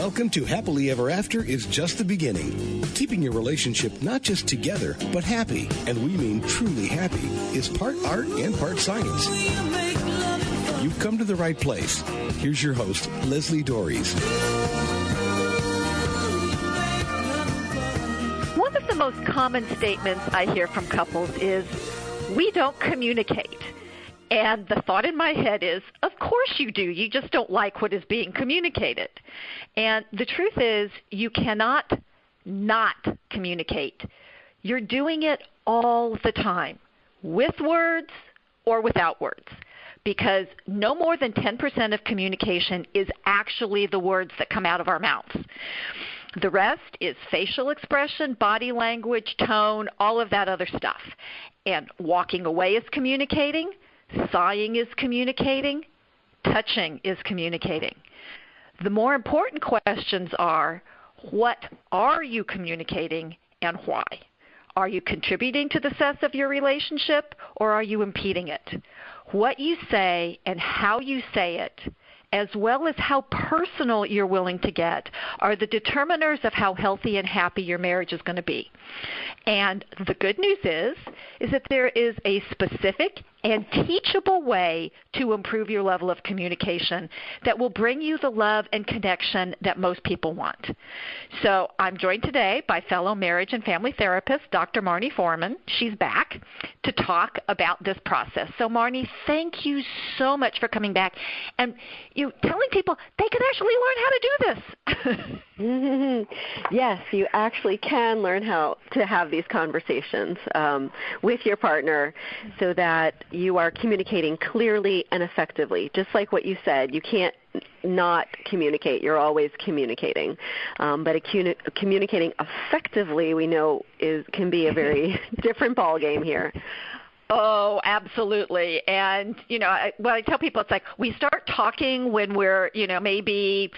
Welcome to Happily Ever After is just the beginning. Keeping your relationship not just together, but happy, and we mean truly happy, is part art and part science. You've come to the right place. Here's your host, Leslie Dories. One of the most common statements I hear from couples is, we don't communicate. And the thought in my head is, of course you do. You just don't like what is being communicated. And the truth is, you cannot not communicate. You're doing it all the time, with words or without words, because no more than 10% of communication is actually the words that come out of our mouths. The rest is facial expression, body language, tone, all of that other stuff. And walking away is communicating. Sighing is communicating. Touching is communicating. The more important questions are, what are you communicating and why? Are you contributing to the success of your relationship, or are you impeding it? What you say and how you say it, as well as how personal you're willing to get, are the determiners of how healthy and happy your marriage is going to be. And the good news is that there is a specific and teachable way to improve your level of communication that will bring you the love and connection that most people want. So I'm joined today by fellow marriage and family therapist, Dr. Marnie Foreman. She's back to talk about this process. So Marnie, thank you so much for coming back and telling people they can actually learn how to do this. Yes, you actually can learn how to have these conversations with your partner so that you are communicating clearly and effectively. Just like what you said, you can't not communicate. You're always communicating. But communicating effectively, we know, can be a very different ballgame here. Oh, absolutely. And, I tell people, it's like we start talking when we're, maybe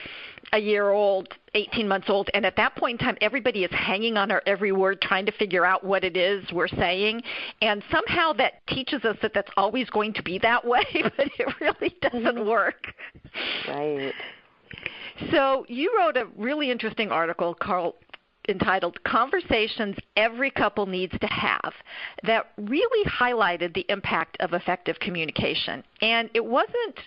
a year old, 18 months old, and at that point in time, everybody is hanging on our every word, trying to figure out what it is we're saying. And somehow that teaches us that that's always going to be that way, but it really doesn't work. Right. So you wrote a really interesting article entitled Conversations Every Couple Needs to Have that really highlighted the impact of effective communication. And it wasn't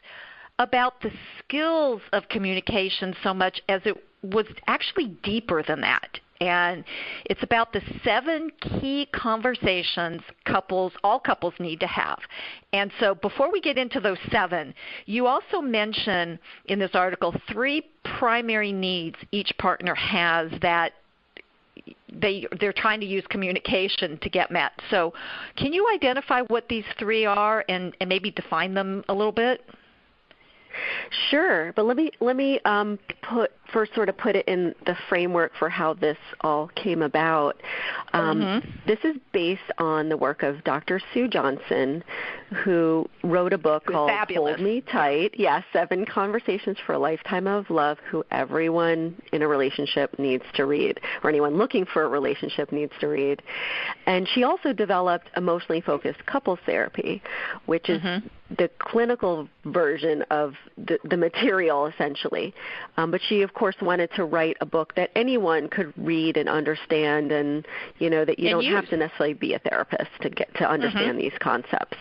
about the skills of communication so much as it was actually deeper than that. And it's about the 7 key conversations all couples need to have. And so before we get into those 7, you also mention in this article 3 primary needs each partner has that they're trying to use communication to get met. So can you identify what these 3 are and maybe define them a little bit? Sure, but let me put it in the framework for how this all came about. This is based on the work of Dr. Sue Johnson, who wrote a book called Hold Me Tight. 7 Conversations for a Lifetime of Love, who everyone in a relationship needs to read, or anyone looking for a relationship needs to read. And she also developed emotionally focused couples therapy, which is the clinical version of the material, essentially. But she, of course, wanted to write a book that anyone could read and understand, and that you don't have to necessarily be a therapist to get to understand these concepts.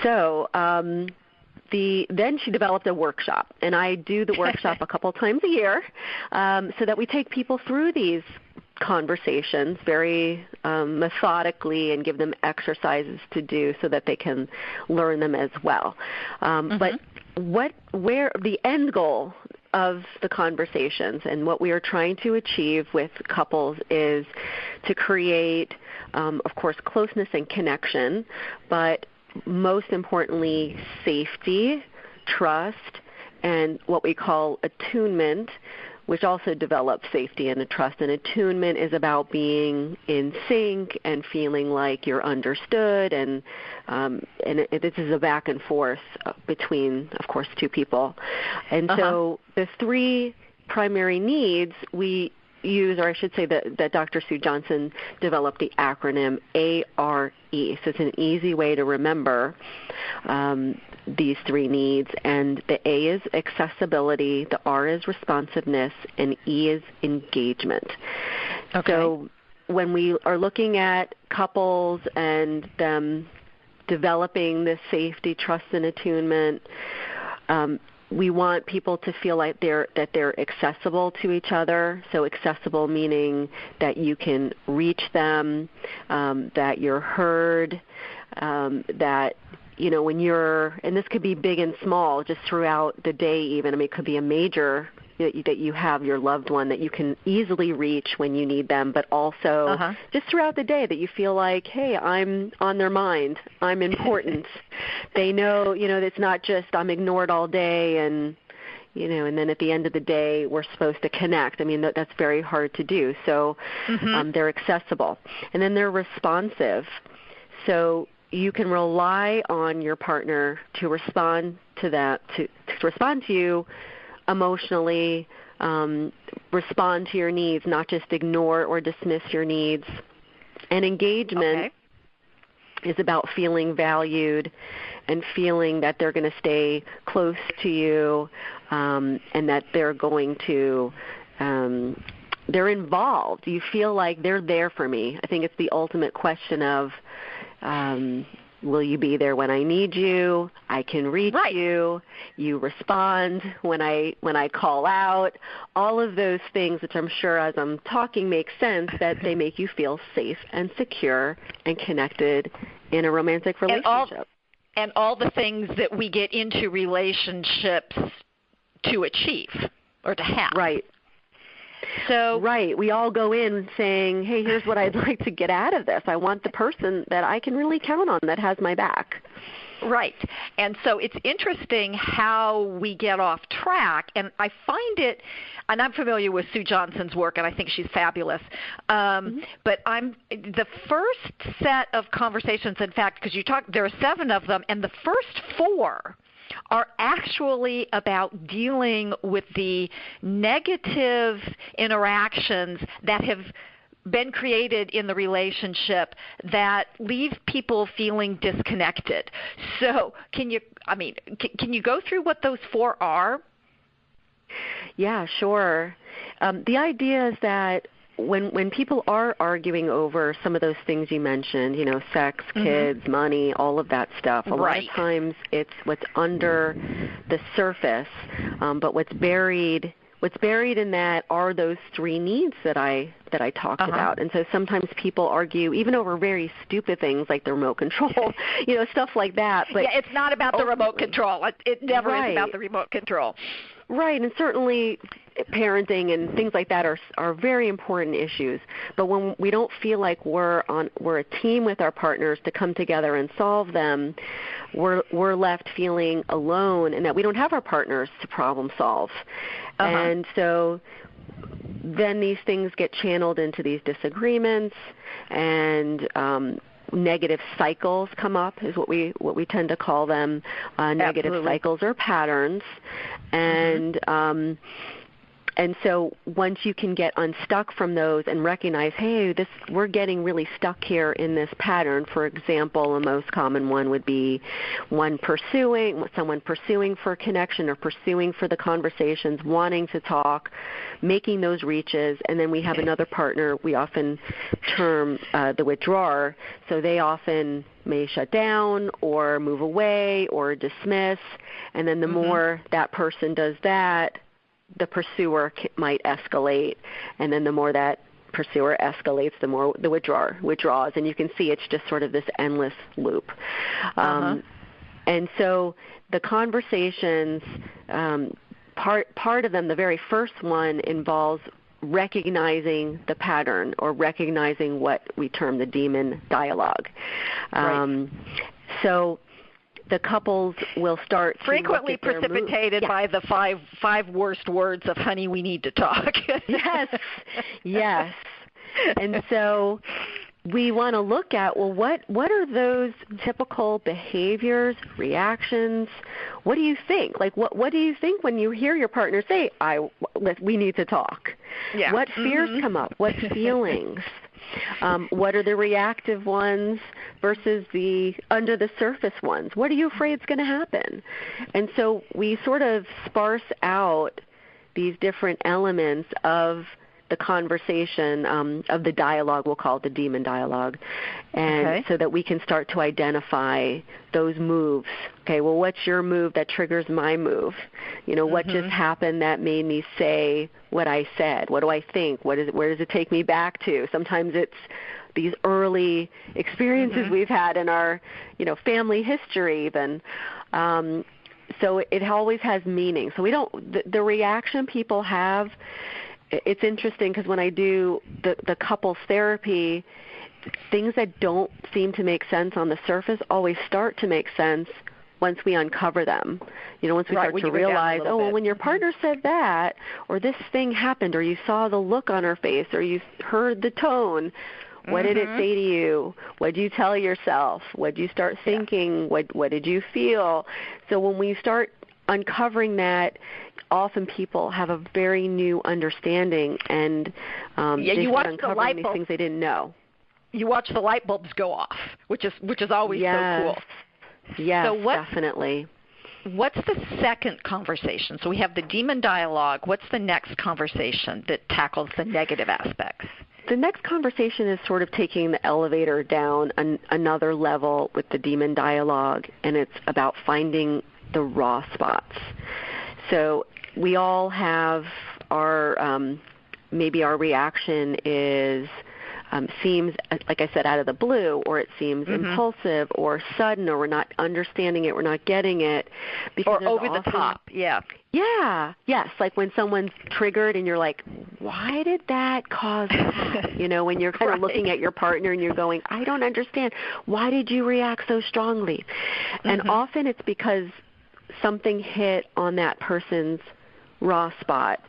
So then she developed a workshop, and I do the workshop a couple times a year so that we take people through these conversations very methodically and give them exercises to do so that they can learn them as well. But where the end goal of the conversations and what we are trying to achieve with couples is to create, of course, closeness and connection, but most importantly, safety, trust, and what we call attunement, which also develops safety and trust. And attunement is about being in sync and feeling like you're understood, and this is a back and forth between, of course, 2 people. And so the 3 primary needs, we use, or I should say that Dr. Sue Johnson developed the acronym ARE. So it's an easy way to remember these three needs. And the A is accessibility, the R is responsiveness, and E is engagement. Okay. So when we are looking at couples and them developing this safety, trust, and attunement, we want people to feel like they're accessible to each other. So accessible meaning that you can reach them, that you're heard, that when you're, and this could be big and small, just throughout the day even. I mean, it could be a major that you have your loved one that you can easily reach when you need them, but also just throughout the day that you feel like, hey, I'm on their mind. I'm important. They know, it's not just I'm ignored all day and then at the end of the day we're supposed to connect. I mean, that's very hard to do. So they're accessible. And then they're responsive. So you can rely on your partner to respond to that, to respond to you emotionally, respond to your needs, not just ignore or dismiss your needs. And engagement is about feeling valued and feeling that they're going to stay close to you, and that they're going to they're involved. You feel like they're there for me. I think it's the ultimate question of will you be there when I need you? I can reach you. You respond when I call out. All of those things, which I'm sure as I'm talking make sense, that they make you feel safe and secure and connected in a romantic relationship. And all the things that we get into relationships to achieve or to have. Right. So we all go in saying, hey, here's what I'd like to get out of this. I want the person that I can really count on, that has my back. Right. And so it's interesting how we get off track. And I find it, and I'm familiar with Sue Johnson's work, and I think she's fabulous. But the first set of conversations, in fact, because there are 7 of them, and the first 4 are actually about dealing with the negative interactions that have been created in the relationship that leave people feeling disconnected. So can you go through what those 4 are? Yeah, sure. The idea is that when people are arguing over some of those things you mentioned, sex, kids, money, all of that stuff, a lot of times it's what's under the surface, but what's buried in that are those 3 needs that I talked about. And so sometimes people argue even over very stupid things like the remote control, stuff like that. But it's not about the remote control. It never is about the remote control. Right, and certainly parenting and things like that are very important issues. But when we don't feel like we're a team with our partners to come together and solve them, we're left feeling alone, and that we don't have our partners to problem solve. And so then these things get channeled into these disagreements, and negative cycles come up, is what we tend to call them. Negative cycles or patterns, and so once you can get unstuck from those and recognize, hey, we're getting really stuck here in this pattern. For example, a most common one would be someone pursuing for a connection or pursuing for the conversations, wanting to talk, making those reaches, and then we have another partner we often term the withdrawer. So they often may shut down or move away or dismiss, and then the more that person does that, the pursuer might escalate, and then the more that pursuer escalates, the more the withdrawer withdraws, and you can see it's just sort of this endless loop. And so the conversations, part of them, the very first one, involves recognizing the pattern or recognizing what we term the demon dialogue. So the couples will start frequently precipitated by the five worst words of "honey, we need to talk." Yes. And so we want to look at, well, what are those typical behaviors, reactions? What do you think? Like, what do you think when you hear your partner say, we need to talk? Yeah. What fears come up? What feelings? What are the reactive ones versus the under the surface ones? What are you afraid is going to happen? And so we sort of sparse out these different elements of the conversation, of the dialogue, we'll call it the demon dialogue, and so that we can start to identify those moves. Okay, well, what's your move that triggers my move? What just happened that made me say what I said? What do I think? Where does it take me back to? Sometimes it's these early experiences we've had in our, family history even. So it always has meaning. So the reaction people have, it's interesting because when I do the couples therapy, things that don't seem to make sense on the surface always start to make sense once we uncover them. Once we start to realize, well, when your partner said that, or this thing happened, or you saw the look on her face, or you heard the tone, what did it say to you? What did you tell yourself? What did you start thinking? What did you feel? So when we start uncovering that, often people have a very new understanding, and they start uncovering these things they didn't know. You watch the light bulbs go off, which is always so cool. Yes, so definitely. What's the second conversation? So we have the demon dialogue. What's the next conversation that tackles the negative aspects? The next conversation is sort of taking the elevator down another level with the demon dialogue, and it's about finding the raw spots. So we all have our, maybe our reaction seems, like I said, out of the blue, or it seems impulsive or sudden, or we're not understanding it, we're not getting it. Or over the top, Yeah, yes, like when someone's triggered and you're like, why did that cause that? When you're kind of looking at your partner and you're going, I don't understand. Why did you react so strongly? And often it's because something hit on that person's raw spot,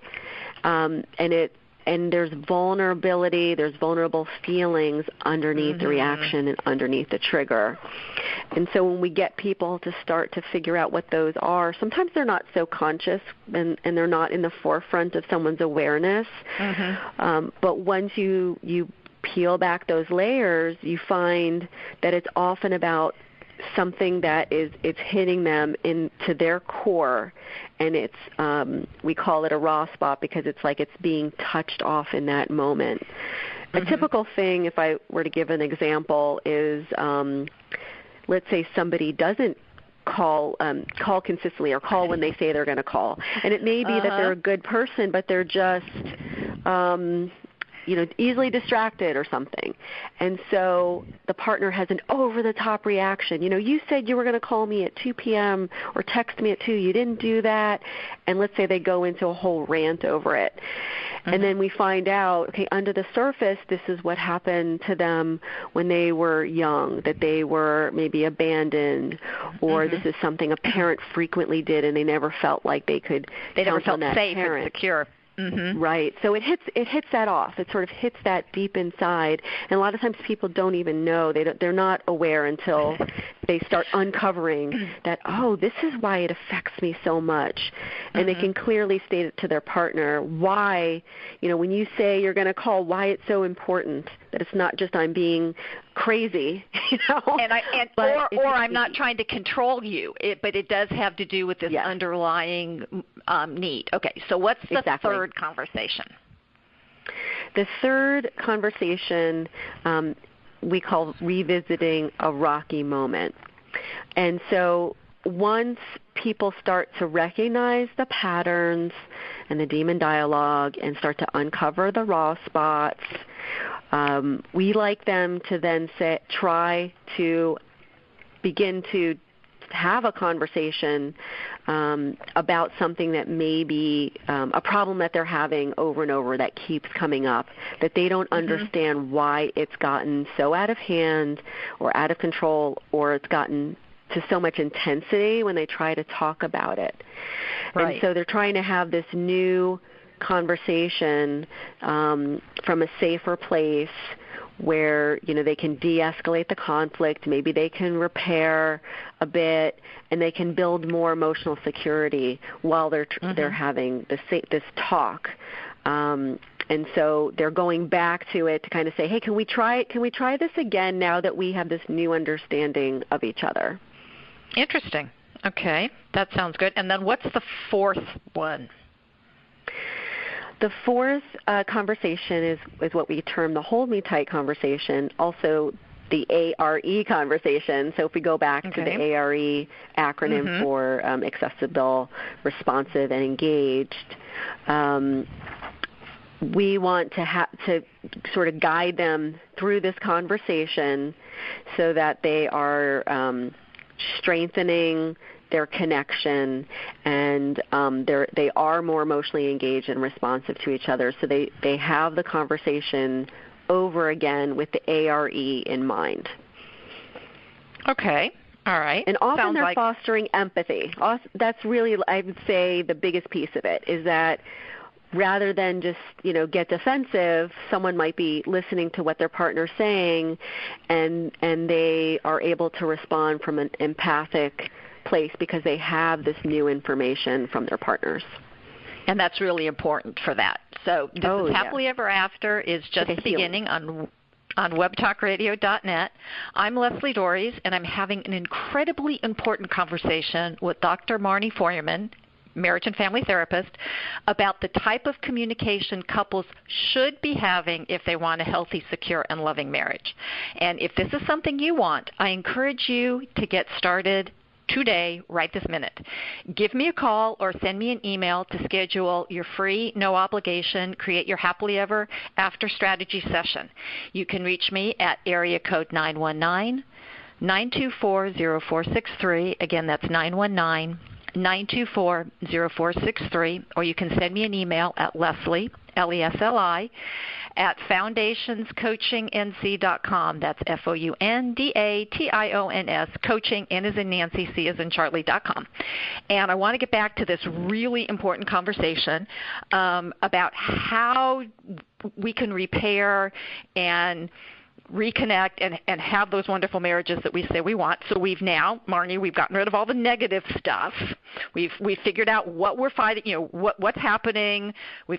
and there's vulnerability, there's vulnerable feelings underneath the reaction and underneath the trigger. And so when we get people to start to figure out what those are, sometimes they're not so conscious and they're not in the forefront of someone's awareness. But once you peel back those layers, you find that it's often about something that it's hitting them into their core, and it's we call it a raw spot because it's like it's being touched off in that moment. A typical thing, if I were to give an example, is let's say somebody doesn't call consistently, or call when they say they're going to call, and it may be that they're a good person, but they're just easily distracted or something. And so the partner has an over-the-top reaction. You said you were going to call me at 2 p.m. or text me at 2. You didn't do that. And let's say they go into a whole rant over it. And then we find out, okay, under the surface, this is what happened to them when they were young, that they were maybe abandoned, or this is something a parent frequently did and they never felt like they could count on that safe parent. and secure. Right. So it hits that off. It sort of hits that deep inside. And a lot of times people don't even know. They're not aware until they start uncovering that, oh, this is why it affects me so much. And they can clearly state it to their partner why, when you say you're going to call, why it's so important, that it's not just I'm being crazy, or I'm not trying to control you, but it does have to do with this underlying need. Okay, so what's the third conversation? The third conversation we call revisiting a rocky moment. And so once people start to recognize the patterns and the demon dialogue and start to uncover the raw spots, we like them to then try to begin to have a conversation about something that may be a problem that they're having over and over that keeps coming up, that they don't understand why it's gotten so out of hand or out of control, or it's gotten to so much intensity when they try to talk about it. Right. And so they're trying to have this new conversation from a safer place where they can de-escalate the conflict, maybe they can repair a bit, and they can build more emotional security while they're having this talk. And And so they're going back to it to kind of say, hey, can we try this again now that we have this new understanding of each other? Interesting. Okay, that sounds good. And then what's the fourth one? The fourth conversation is what we term the hold me tight conversation, also the ARE conversation. So if we go back to the ARE acronym for accessible, responsive, and engaged, we want to sort of guide them through this conversation so that they are strengthening their connection, and they are more emotionally engaged and responsive to each other. So they have the conversation over again with the ARE in mind. Okay. All right. And often they're fostering empathy. That's really, I would say, the biggest piece of it is that rather than just, get defensive, someone might be listening to what their partner's saying, and they are able to respond from an empathic place because they have this new information from their partners. And that's really important for that. So this is Happily Ever After is just beginning on webtalkradio.net. I'm Leslie Dories, and I'm having an incredibly important conversation with Dr. Marnie Feuerman, marriage and family therapist, about the type of communication couples should be having if they want a healthy, secure, and loving marriage. And if this is something you want, I encourage you to get started today, right this minute. Give me a call or send me an email to schedule your free, no obligation, Create Your Happily Ever After strategy session. You can reach me at area code 919-924-0463. Again, that's 919-924-0463, or you can send me an email at Leslie, Lesli, at foundationscoachingnc.com. That's FOUNDATIONS, coaching, N as in Nancy, C as in Charlie.com. And I want to get back to this really important conversation about how we can repair and reconnect and have those wonderful marriages that we say we want. So Marnie, we've gotten rid of all the negative stuff. We've figured out what we're fighting, what's happening. We're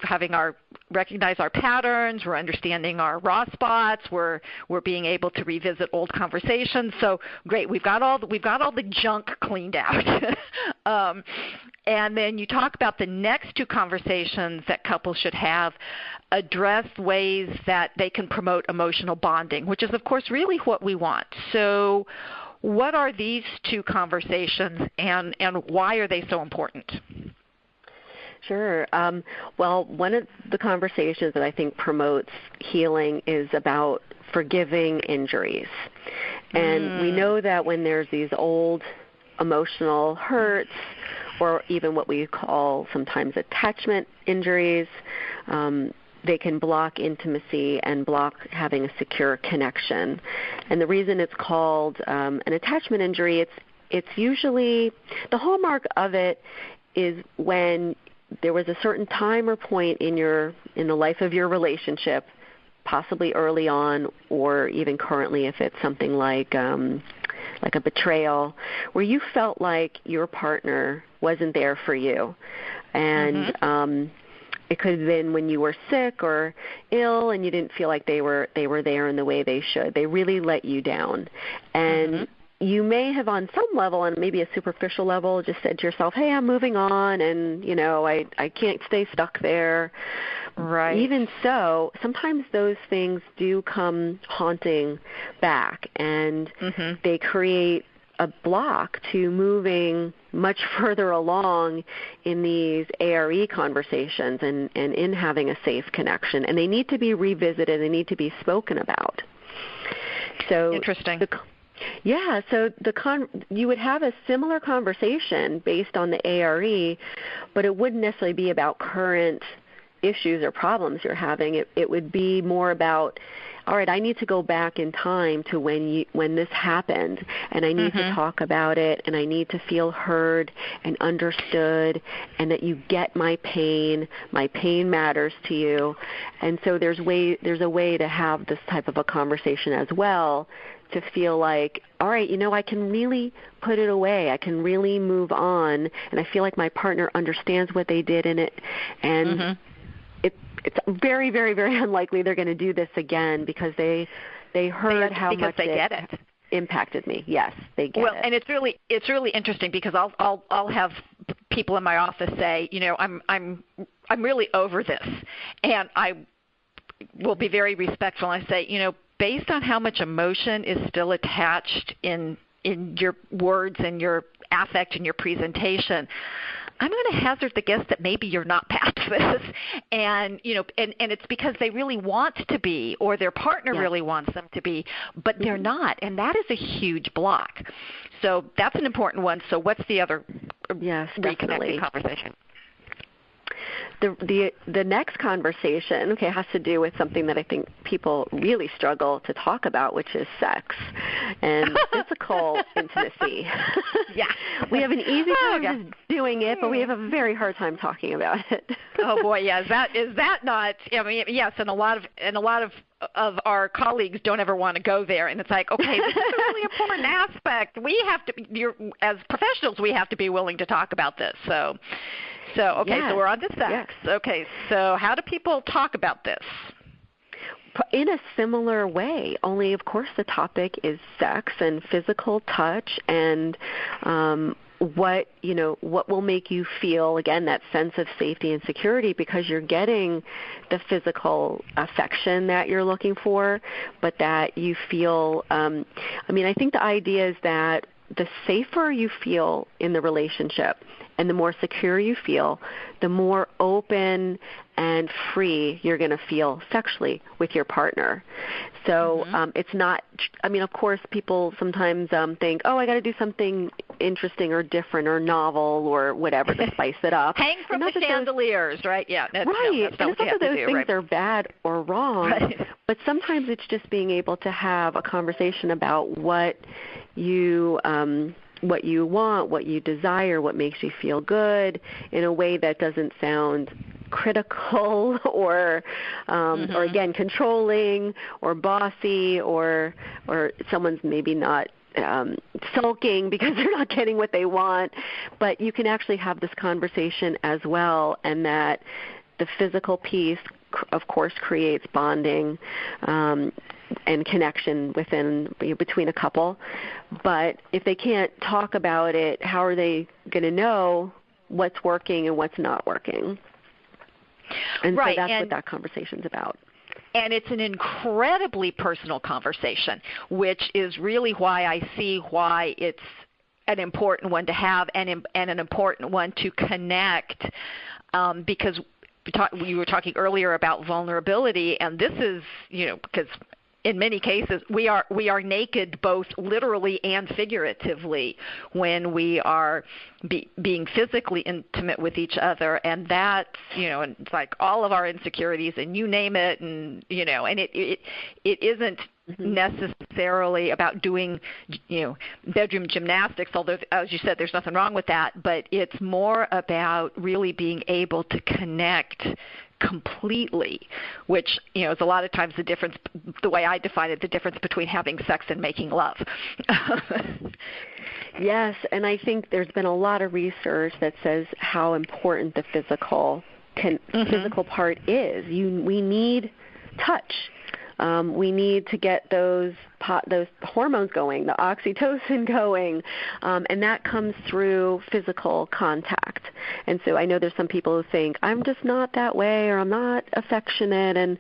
recognize our patterns. We're understanding our raw spots. We're being able to revisit old conversations. So great, we've got all the junk cleaned out. And then you talk about the next two conversations that couples should have, address ways that they can promote emotional bonding, which is, of course, really what we want. So what are these two conversations, and why are they so important? Sure. Well, one of the conversations that I think promotes healing is about forgiving injuries. And we know that when there's these old emotional hurts, or even what we call sometimes attachment injuries, they can block intimacy and block having a secure connection. And the reason it's called an attachment injury, it's usually, the hallmark of it is when there was a certain time or point in the life of your relationship, possibly early on or even currently if it's something like a betrayal, where you felt like your partner wasn't there for you. And it could have been when you were sick or ill and you didn't feel like they were there in the way they should. They really let you down. And you may have on some level, on maybe a superficial level, just said to yourself, hey, I'm moving on, and, I can't stay stuck there. Right. Even so, sometimes those things do come haunting back, and they create a block to moving much further along in these ARE conversations and in having a safe connection. And they need to be revisited. They need to be spoken about. So interesting. So you would have a similar conversation based on the ARE, but it wouldn't necessarily be about current issues or problems you're having. It would be more about, all right, I need to go back in time to when this happened, and I need to talk about it, and I need to feel heard and understood, and that you get my pain. My pain matters to you. And so there's a way to have this type of a conversation as well, to feel like, all right, I can really put it away. I can really move on, and I feel like my partner understands what they did in it, and it's very, very, very unlikely they're going to do this again because they heard how much they get it. Impacted me. Yes, they get it. Well, and it's really interesting because I'll have people in my office say, I'm really over this, and I will be very respectful. I say, based on how much emotion is still attached in your words and your affect and your presentation, I'm going to hazard the guess that maybe you're not past this, and it's because they really want to be, or their partner really wants them to be, but they're not, and that is a huge block. So that's an important one. So what's the other reconnecting conversation? The next conversation, has to do with something that I think people really struggle to talk about, which is sex and physical intimacy. Yeah. We have an easy time just doing it, but we have a very hard time talking about it. Oh boy, yeah. Is that not? I mean, yes, and a lot of our colleagues don't ever want to go there, and it's like, okay, this is a really important aspect. We have to, as professionals, we have to be willing to talk about this. So so we're on to sex. Yes. Okay, so how do people talk about this? In a similar way, only of course the topic is sex and physical touch and what will make you feel, again, that sense of safety and security, because you're getting the physical affection that you're looking for, but that you feel, I think the idea is that the safer you feel in the relationship and the more secure you feel, the more open and free you're going to feel sexually with your partner. So it's not, of course, people sometimes think, I got to do something interesting or different or novel or whatever to spice it up. Hang from the chandeliers, right? Yeah. Right. And it's not that those things are bad or wrong, but sometimes it's just being able to have a conversation about what you want, what you desire, what makes you feel good, in a way that doesn't sound critical or again controlling or bossy or someone's maybe not sulking because they're not getting what they want. But you can actually have this conversation as well, and that the physical piece, of course, creates bonding and connection between a couple. But if they can't talk about it, how are they going to know what's working and what's not working? And so that's what that conversation's about. And it's an incredibly personal conversation, which is really why I see why it's an important one to have and an important one to connect, because we were talking earlier about vulnerability, and this is, because in many cases we are naked both literally and figuratively when we are being physically intimate with each other, and that's, and it's like all of our insecurities and you name it, and and it isn't necessarily about doing bedroom gymnastics, although as you said there's nothing wrong with that, but it's more about really being able to connect completely, which is a lot of times the difference, the way I define it, the difference between having sex and making love. Yes, and I think there's been a lot of research that says how important the physical part is. We need touch. We need to get those hormones going, the oxytocin going, and that comes through physical contact. And so I know there's some people who think, I'm just not that way, or I'm not affectionate, and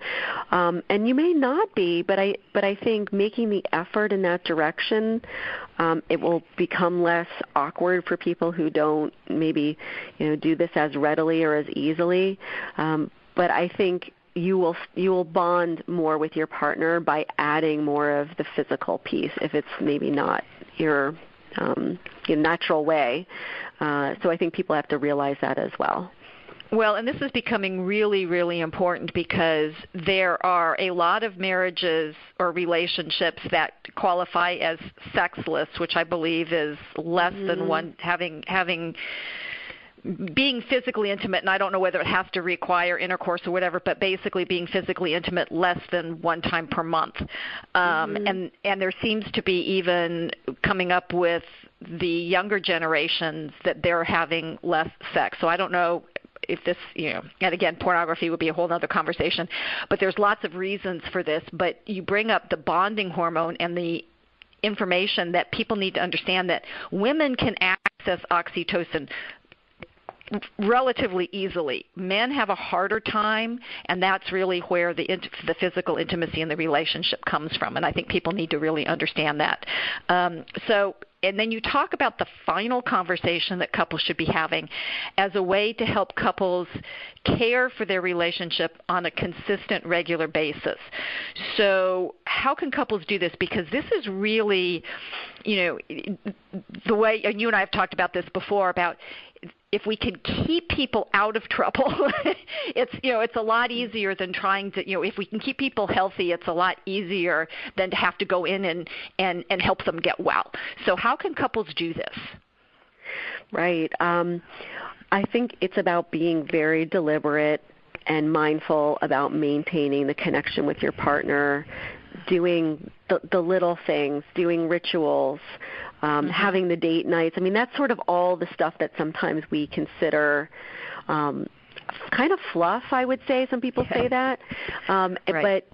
you may not be, but I think making the effort in that direction, it will become less awkward for people who don't maybe do this as readily or as easily. But I think you will bond more with your partner by adding more of the physical piece if it's maybe not your natural way. So I think people have to realize that as well. Well, and this is becoming really, really important because there are a lot of marriages or relationships that qualify as sexless, which I believe is less than one being physically intimate, and I don't know whether it has to require intercourse or whatever, but basically being physically intimate less than one time per month. And there seems to be even coming up with the younger generations that they're having less sex. So I don't know if this, and again, pornography would be a whole other conversation, but there's lots of reasons for this. But you bring up the bonding hormone and the information that people need to understand that women can access oxytocin relatively easily. Men have a harder time, and that's really where the physical intimacy in the relationship comes from, and I think people need to really understand that. And then you talk about the final conversation that couples should be having as a way to help couples care for their relationship on a consistent, regular basis. So how can couples do this? Because this is really, the way, and you and I have talked about this before, about if we can keep people out of trouble, it's a lot easier than trying to, if we can keep people healthy, it's a lot easier than to have to go in and help them get well. So how can couples do this? Right. I think it's about being very deliberate and mindful about maintaining the connection with your partner, doing the little things, doing rituals, having the date nights. I mean, that's sort of all the stuff that sometimes we consider kind of fluff, I would say. Some people say that. Right. But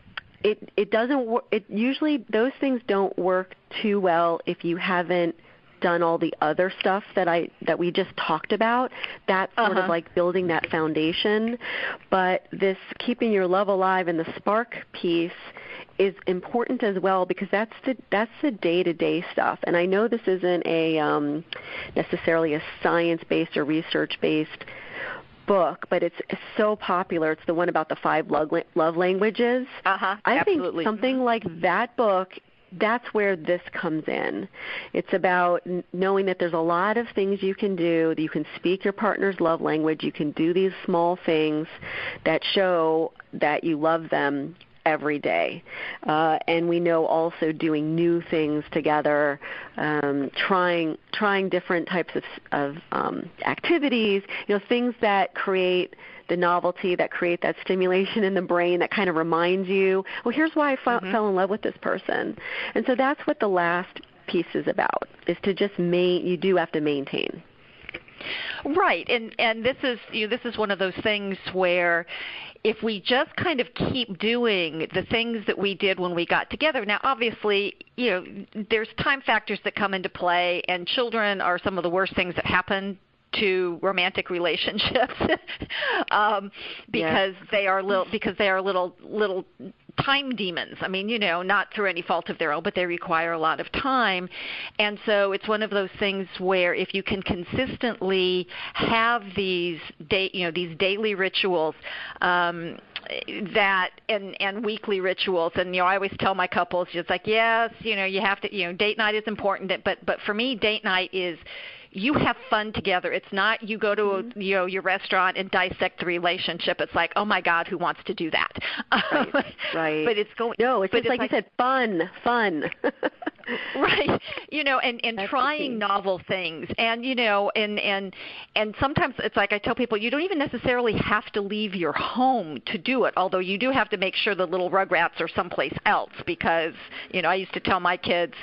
it doesn't work. Usually those things don't work too well if you haven't done all the other stuff that we just talked about. That's sort of like building that foundation. But this keeping your love alive and the spark piece is important as well, because that's the day-to-day stuff. And I know this isn't a necessarily a science-based or research-based book, but it's so popular. It's the one about the 5 love languages. I absolutely. think something like that book, that's where this comes in. It's about knowing that there's a lot of things you can do. You can speak your partner's love language. You can do these small things that show that you love them every day. And we know also doing new things together, trying different types of activities, things that create the novelty, that create that stimulation in the brain that kind of reminds you, well, here's why I fell in love with this person. And so that's what the last piece is about, is to just you do have to maintain. Right, and this is one of those things where if we just kind of keep doing the things that we did when we got together. Now, obviously, there's time factors that come into play, and children are some of the worst things that happen to romantic relationships because they are little time demons. I mean, not through any fault of their own, but they require a lot of time. And so it's one of those things where if you can consistently have these daily rituals, that and weekly rituals, and I always tell my couples, it's like, yes, you have to, date night is important, but for me, date night is you have fun together. It's not you go to your restaurant and dissect the relationship. It's like, oh my God, who wants to do that? Right. But it's going. No, it's just like you said, fun. Right. And trying novel things, and and sometimes it's like I tell people, you don't even necessarily have to leave your home to do it. Although you do have to make sure the little rugrats are someplace else, because I used to tell my kids,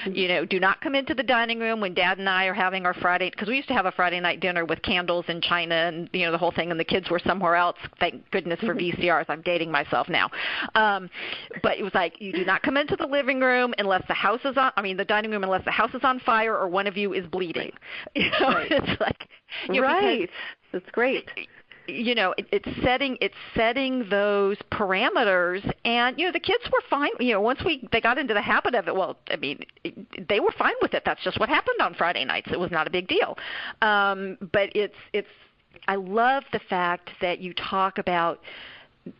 do not come into the dining room when Dad and I are having our Friday, because we used to have a Friday night dinner with candles and china and the whole thing, and the kids were somewhere else. Thank goodness for VCRs. I'm dating myself now. But it was like, you do not come into the living room unless the house is on. I mean, the dining room, unless the house is on fire or one of you is bleeding. Right. It's like right. That's great. It's setting those parameters, and the kids were fine. Once they got into the habit of it, well, I mean, they were fine with it. That's just what happened on Friday nights. It was not a big deal. But I love the fact that you talk about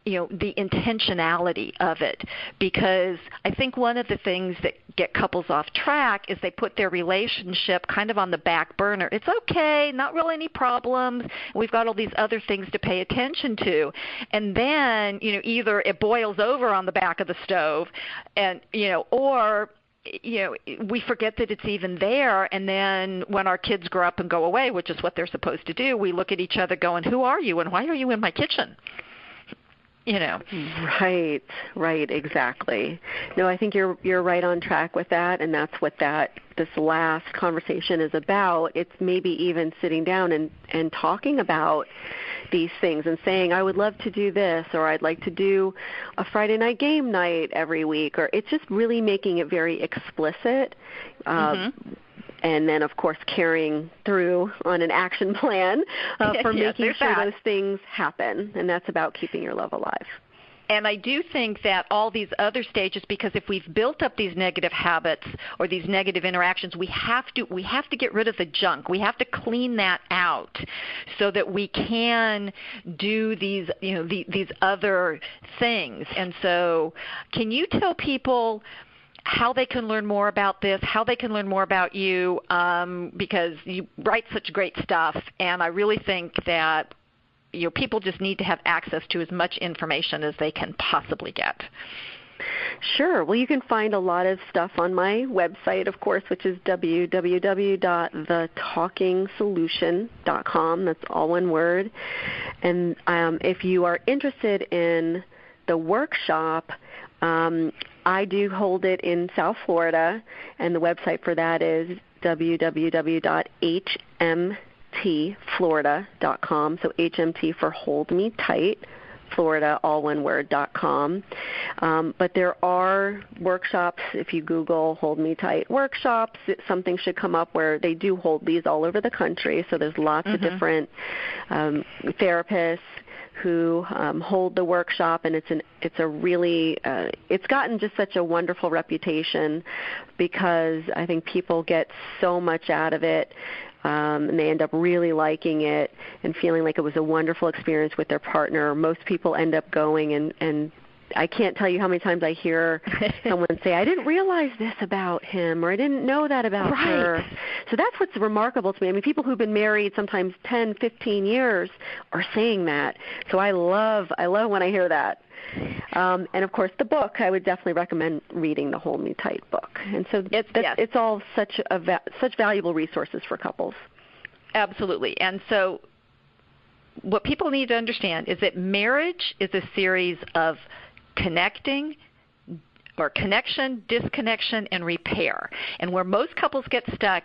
the intentionality of it, because I think one of the things that get couples off track is they put their relationship kind of on the back burner. It's okay, not really any problems. We've got all these other things to pay attention to. And then, either it boils over on the back of the stove and, or we forget that it's even there, and then when our kids grow up and go away, which is what they're supposed to do, we look at each other going, who are you and why are you in my kitchen? Right, exactly. No, I think you're right on track with that, and that's what this last conversation is about. It's maybe even sitting down and talking about these things and saying, I would love to do this, or I'd like to do a Friday night game night every week, or it's just really making it very explicit. And then, of course, carrying through on an action plan for making sure those things happen. And that's about keeping your love alive. And I do think that all these other stages, because if we've built up these negative habits or these negative interactions, we have to get rid of the junk. We have to clean that out so that we can do these these other things. And so, can you tell people how they can learn more about this, how they can learn more about you, because you write such great stuff, and I really think that people just need to have access to as much information as they can possibly get. Sure. Well, you can find a lot of stuff on my website, of course, which is www.thetalkingsolution.com. That's all one word. And if you are interested in the workshop, I do hold it in South Florida, and the website for that is www.hmtflorida.com. So HMT for Hold Me Tight, Florida, all one word, .com. But there are workshops. If you Google Hold Me Tight workshops, something should come up where they do hold these all over the country. So there's lots of different therapists who hold the workshop, and it's gotten just such a wonderful reputation because I think people get so much out of it. And they end up really liking it and feeling like it was a wonderful experience with their partner. Most people end up going, and I can't tell you how many times I hear someone say, I didn't realize this about him, or I didn't know that about her. So that's what's remarkable to me. I mean, people who've been married sometimes 10, 15 years are saying that. So I love when I hear that. And, of course, the book, I would definitely recommend reading the Hold Me Tight book. And so it's all such valuable resources for couples. Absolutely. And so what people need to understand is that marriage is a series of connection, disconnection, and repair. And where most couples get stuck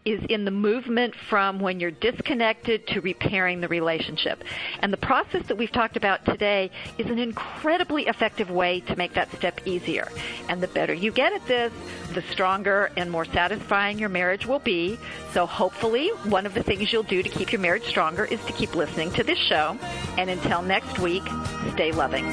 is in the movement from when you're disconnected to repairing the relationship. And the process that we've talked about today is an incredibly effective way to make that step easier. And the better you get at this, the stronger and more satisfying your marriage will be. So hopefully one of the things you'll do to keep your marriage stronger is to keep listening to this show. And until next week, stay loving.